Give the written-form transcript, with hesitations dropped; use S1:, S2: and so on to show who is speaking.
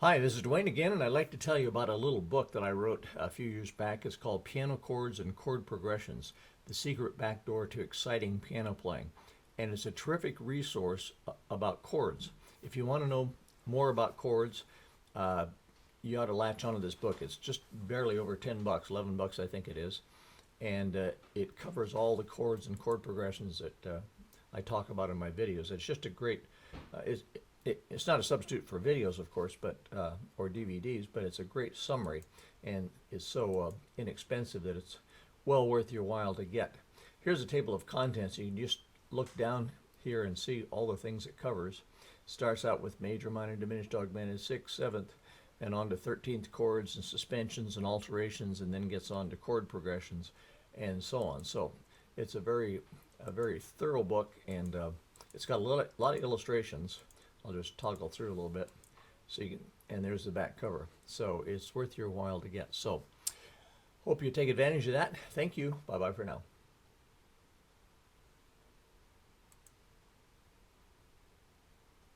S1: Hi, this is Dwayne again, and I'd like to tell you about a little book that I wrote a few years back. It's called Piano Chords and Chord Progressions, The Secret Backdoor to Exciting Piano Playing. And it's a terrific resource about chords. If you want to know more about chords, you ought to latch onto this book. It's just barely over 10 bucks, 11 bucks I think it is. And it covers all the chords and chord progressions that I talk about in my videos. It's just a great, it's not a substitute for videos, of course, but or DVDs, but it's a great summary, and it's so inexpensive that it's well worth your while to get. Here's a table of contents. You can just look down here and see all the things it covers. Starts out with major, minor, diminished, augmented, sixth, seventh, and on to 13th chords and suspensions and alterations, and then gets on to chord progressions and so on. So it's a very thorough book, and it's got a lot of illustrations. I'll just toggle through a little bit, so you can, and there's the back cover. So it's worth your while to get. So hope you take advantage of that. Thank you. Bye bye for now.